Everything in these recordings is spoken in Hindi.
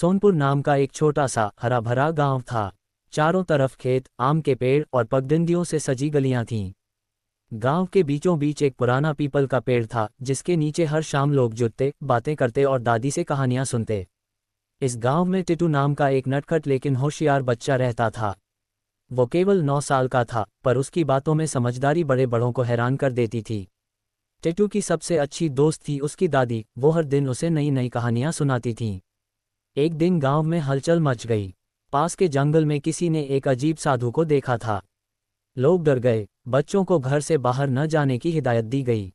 सोनपुर नाम का एक छोटा सा हरा भरा गांव था। चारों तरफ खेत, आम के पेड़ और पगडंडियों से सजी गलियां थीं। गांव के बीचों बीच एक पुराना पीपल का पेड़ था, जिसके नीचे हर शाम लोग जुटते, बातें करते और दादी से कहानियां सुनते। इस गांव में टिटू नाम का एक नटखट लेकिन होशियार बच्चा रहता था। वो केवल 9 साल का था, पर उसकी बातों में समझदारी बड़े बड़ों को हैरान कर देती थी। टिटू की सबसे अच्छी दोस्त थी उसकी दादी। वो हर दिन उसे नई नई कहानियां सुनाती थीं। एक दिन गांव में हलचल मच गई। पास के जंगल में किसी ने एक अजीब साधु को देखा था। लोग डर गए। बच्चों को घर से बाहर न जाने की हिदायत दी गई।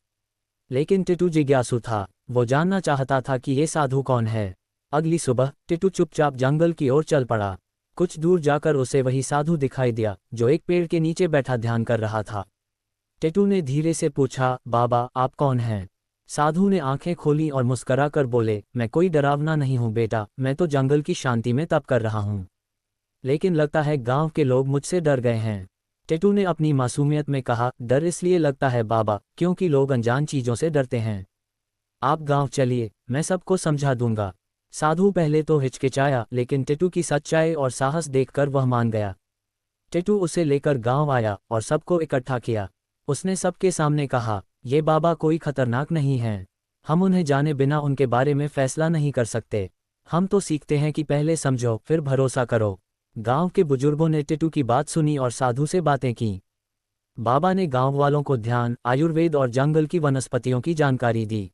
लेकिन टिटू जिज्ञासु था। वो जानना चाहता था कि ये साधु कौन है। अगली सुबह टिटू चुपचाप जंगल की ओर चल पड़ा। कुछ दूर जाकर उसे वही साधु दिखाई दिया, जो एक पेड़ के नीचे बैठा ध्यान कर रहा था। टिटू ने धीरे से पूछा, बाबा आप कौन हैं? साधु ने आंखें खोली और मुस्करा कर बोले, मैं कोई डरावना नहीं हूँ बेटा, मैं तो जंगल की शांति में तप कर रहा हूँ। लेकिन लगता है गांव के लोग मुझसे डर गए हैं। टिटू ने अपनी मासूमियत में कहा, डर इसलिए लगता है बाबा, क्योंकि लोग अनजान चीजों से डरते हैं। आप गांव चलिए, मैं सबको समझा दूंगा। साधु पहले तो हिचकिचाया, लेकिन टिटू की सच्चाई और साहस देखकर वह मान गया। टिटू उसे लेकर गांव आया और सबको इकट्ठा किया। उसने सबके सामने कहा, ये बाबा कोई खतरनाक नहीं हैं। हम उन्हें जाने बिना उनके बारे में फैसला नहीं कर सकते। हम तो सीखते हैं कि पहले समझो फिर भरोसा करो। गांव के बुजुर्गों ने टिटू की बात सुनी और साधु से बातें की। बाबा ने गांव वालों को ध्यान, आयुर्वेद और जंगल की वनस्पतियों की जानकारी दी।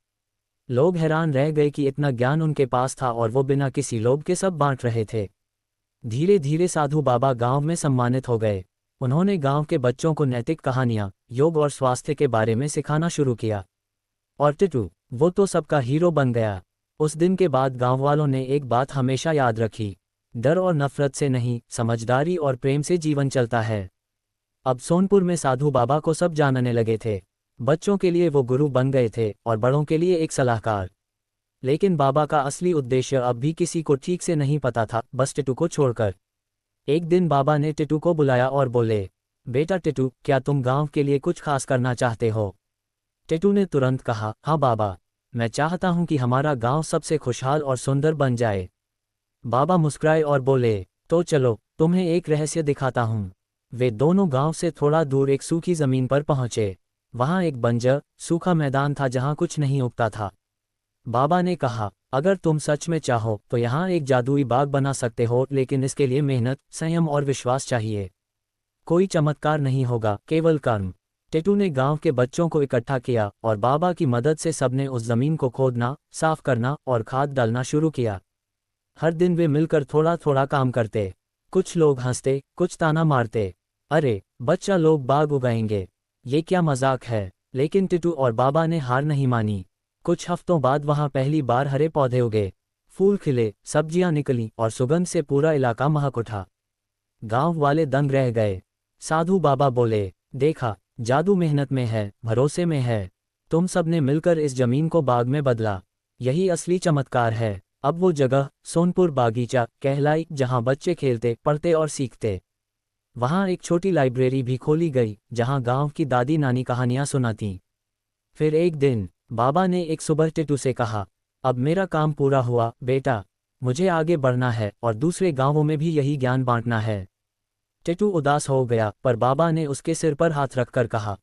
लोग हैरान रह गए कि इतना ज्ञान उनके पास था और वो बिना किसी लोभ के सब बांट रहे थे। धीरे धीरे साधु बाबा गांव में सम्मानित हो गए। उन्होंने गांव के बच्चों को नैतिक कहानियां, योग और स्वास्थ्य के बारे में सिखाना शुरू किया। और टिटू, वो तो सबका हीरो बन गया। उस दिन के बाद गांव वालों ने एक बात हमेशा याद रखी, डर और नफरत से नहीं, समझदारी और प्रेम से जीवन चलता है। अब सोनपुर में साधु बाबा को सब जानने लगे थे। बच्चों के लिए वो गुरु बन गए थे और बड़ों के लिए एक सलाहकार। लेकिन बाबा का असली उद्देश्य अब भी किसी को ठीक से नहीं पता था, बस टिटू को छोड़कर। एक दिन बाबा ने टिटू को बुलाया और बोले, बेटा टिटू, क्या तुम गांव के लिए कुछ खास करना चाहते हो? टिटू ने तुरंत कहा, हाँ बाबा, मैं चाहता हूं कि हमारा गांव सबसे खुशहाल और सुंदर बन जाए। बाबा मुस्कुराए और बोले, तो चलो तुम्हें एक रहस्य दिखाता हूं। वे दोनों गांव से थोड़ा दूर एक सूखी जमीन पर पहुंचे। वहां एक बंजर, सूखा मैदान था जहां कुछ नहीं उगता था। बाबा ने कहा, अगर तुम सच में चाहो तो यहाँ एक जादुई बाग बना सकते हो, लेकिन इसके लिए मेहनत, संयम और विश्वास चाहिए। कोई चमत्कार नहीं होगा, केवल कर्म। टिटू ने गांव के बच्चों को इकट्ठा किया और बाबा की मदद से सबने उस जमीन को खोदना, साफ करना और खाद डालना शुरू किया। हर दिन वे मिलकर थोड़ा थोड़ा काम करते। कुछ लोग हंसते, कुछ ताना मारते, अरे बच्चा लोग बाग उगाएंगे, ये क्या मजाक है। लेकिन टिटू और बाबा ने हार नहीं मानी। कुछ हफ्तों बाद वहां पहली बार हरे पौधे उगे, फूल खिले, सब्जियां निकलीं और सुगंध से पूरा इलाका महक उठा। गांव वाले दंग रह गए। साधु बाबा बोले, देखा, जादू मेहनत में है, भरोसे में है। तुम सबने मिलकर इस जमीन को बाग में बदला। यही असली चमत्कार है। अब वो जगह सोनपुर बागीचा कहलाई, जहां बच्चे खेलते, पढ़ते और सीखते। वहां एक छोटी लाइब्रेरी भी खोली गई, जहां गांव की दादी नानी कहानियां सुनातीं। फिर एक दिन बाबा ने एक सुबह टिटू से कहा, अब मेरा काम पूरा हुआ बेटा, मुझे आगे बढ़ना है और दूसरे गांवों में भी यही ज्ञान बांटना है। टिटू उदास हो गया, पर बाबा ने उसके सिर पर हाथ रखकर कहा,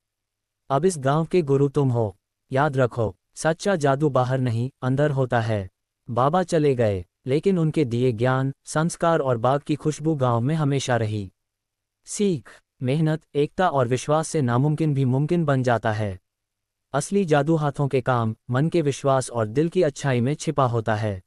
अब इस गांव के गुरु तुम हो। याद रखो, सच्चा जादू बाहर नहीं, अंदर होता है। बाबा चले गए, लेकिन उनके दिए ज्ञान, संस्कार और बाग की खुशबू गांव में हमेशा रही। सीख, मेहनत, एकता और विश्वास से नामुमकिन भी मुमकिन बन जाता है। असली जादू हाथों के काम, मन के विश्वास और दिल की अच्छाई में छिपा होता है।